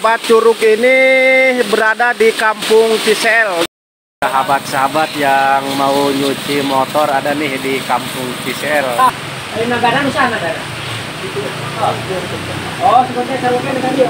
Sahabat Curug ini berada di Kampung Cisel. Sahabat-sahabat yang mau nyuci motor ada nih di Kampung Cisel. Ay nagana no sana dara. Oh, sebenarnya saya kan dengan dia.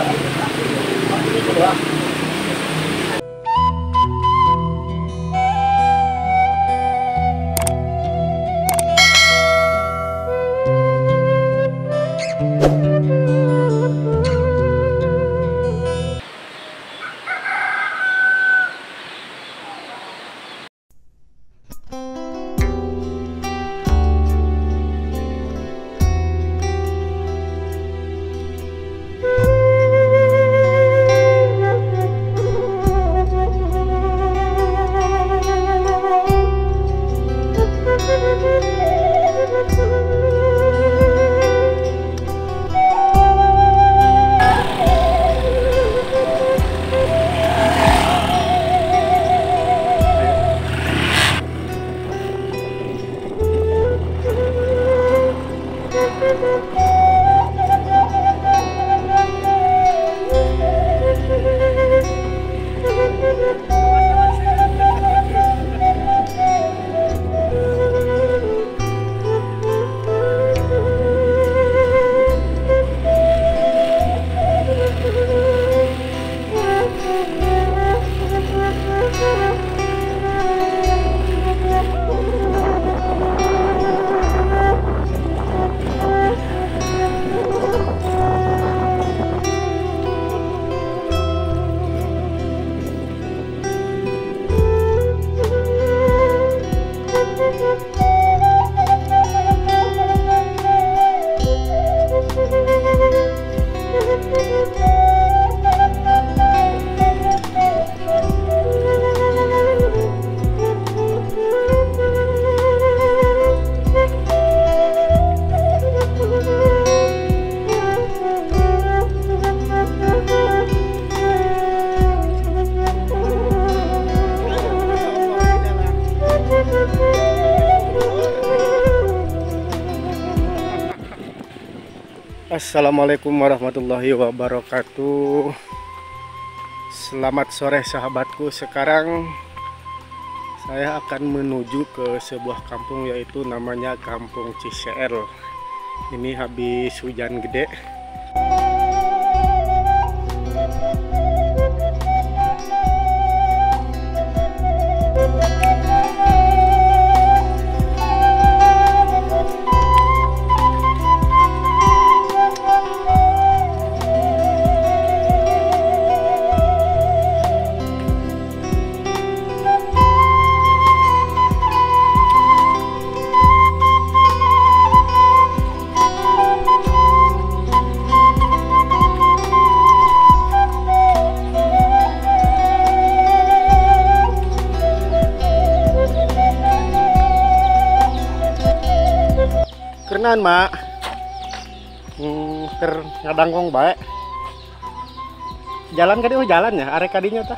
Assalamualaikum warahmatullahi wabarakatuh. Selamat sore sahabatku. Sekarang saya akan menuju ke sebuah kampung, yaitu namanya Kampung Cisel. Ini habis hujan gede. Kerenan mak, ngadangkong baik. Jalan kadi jalan ya, arek kadinya tah.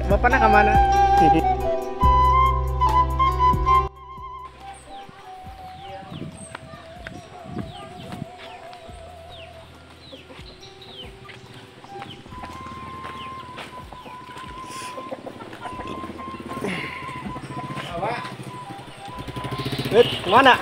Bapaknya kemana? Kemana?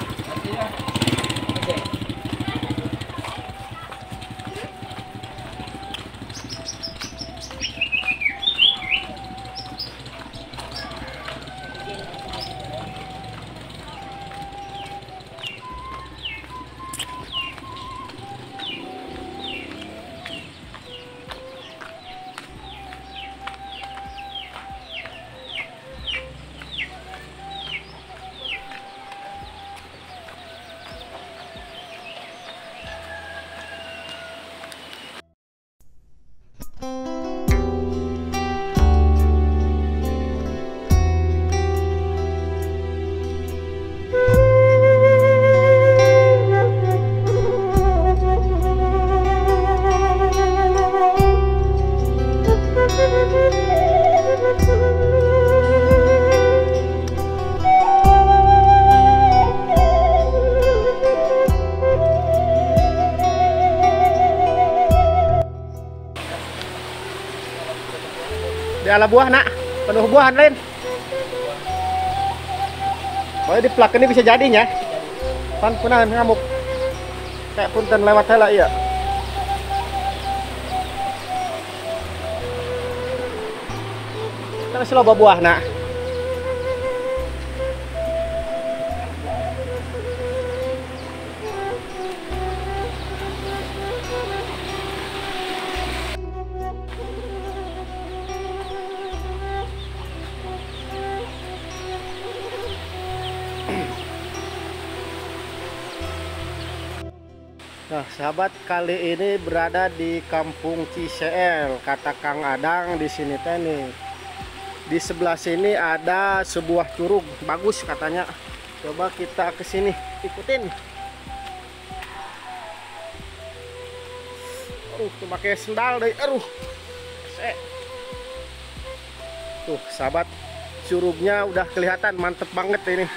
Di ala buah nak, penuh buahan lain. Oh di plak ini bisa jadinya. Pan punah ngamuk. Kayak punten lewat hela iya. Kan loba buah nak. Nah, sahabat, kali ini berada di Kampung Cisel, kata Kang Adang di sini teh nih. Di sebelah sini ada sebuah curug bagus katanya. Coba kita ke sini, ikutin. Pakai sendal deh. Tuh, sahabat, curugnya udah kelihatan mantep banget ini.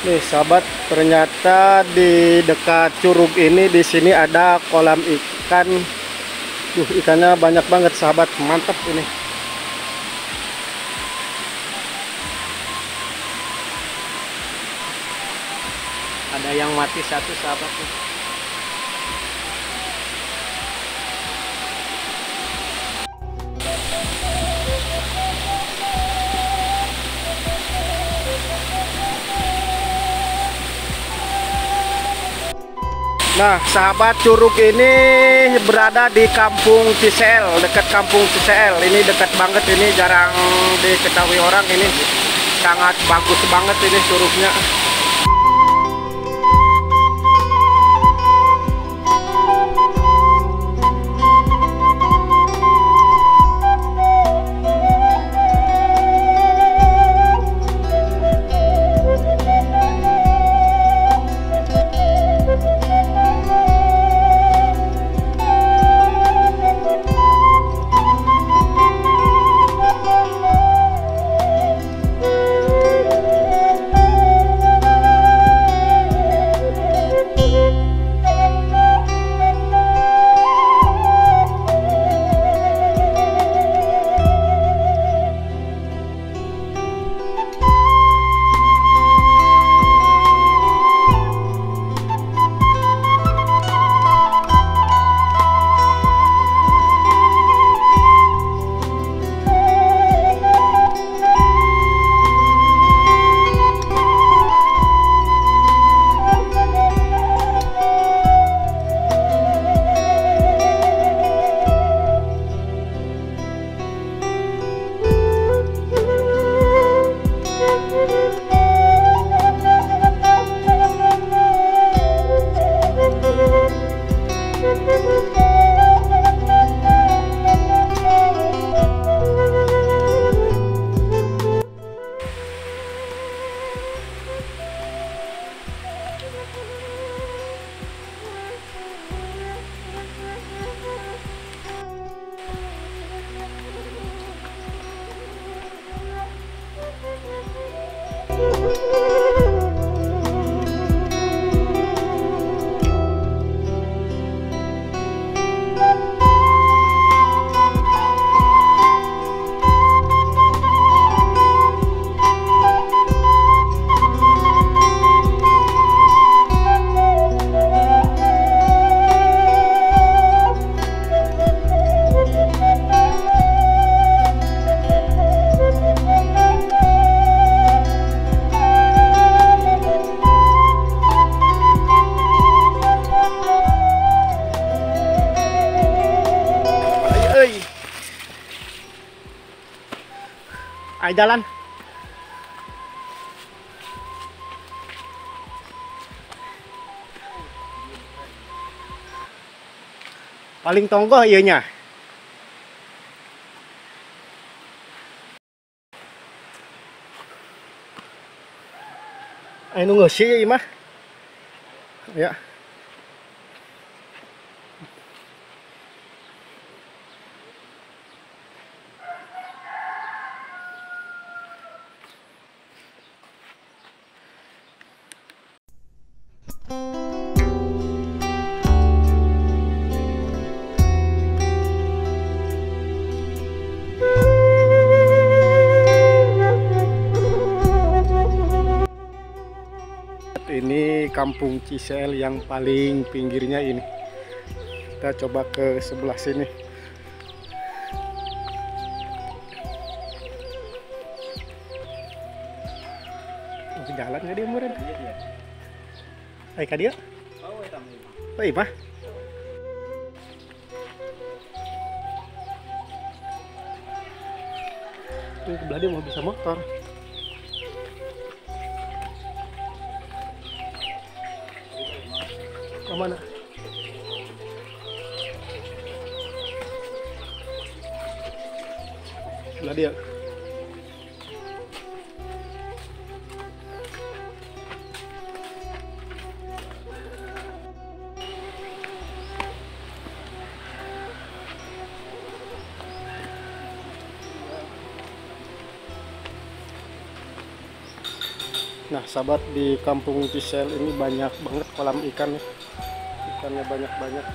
Nih sahabat, ternyata di dekat curug ini di sini ada kolam ikan. Ikannya banyak banget sahabat, mantap ini. Ada yang mati satu sahabat nih. Nah, sahabat, curug ini berada di Kampung Cisel, dekat Kampung Cisel. Ini dekat banget, ini jarang diketahui orang ini. Sangat bagus banget ini curugnya. Ayo jalan. Paling tonggoh ieu nya. Ayo nunggu sih ieu mah. Ya. Ini kampung Cisel yang paling pinggirnya ini. Kita coba ke sebelah sini. Jalan nggak dia murid? Ayo kak dia? Oh iya mah. Ini sebelah dia mau bisa motor. Kemana? Sebelah dia. Nah, sahabat, di kampung Cisel ini banyak banget kolam ikan. Ikannya banyak-banyak.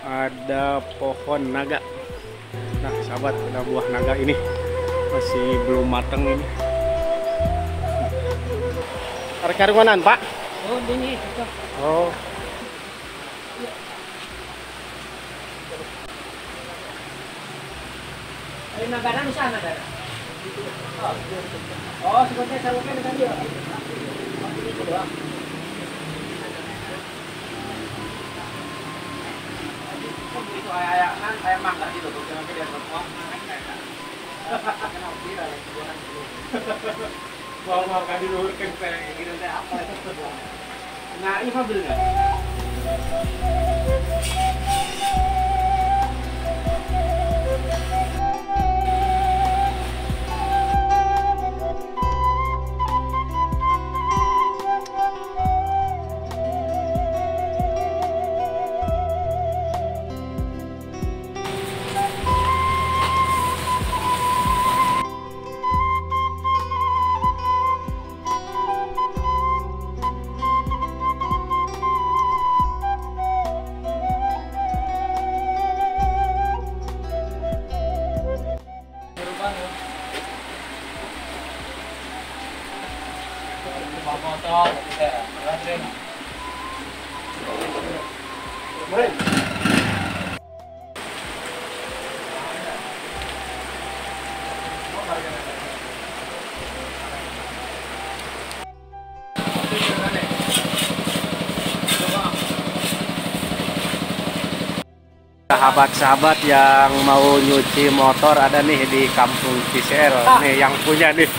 Ada pohon naga. Nah, sahabat, ada buah naga ini. Masih belum matang ini. Karungan, Pak? Oh, ini. Oh. Ay nagadan sana dara. Oh, sebenarnya sarungnya dengan dia. Itu doang. Itu ayah kan kayak mangga gitu tuh, nanti dia ngomong. Kenapa dia mau kan dulu kempeng gitu teh apa itu. Nah, ini apa bener? Motor, sahabat-sahabat yang mau nyuci motor ada nih di kampung Cisel nih yang punya nih.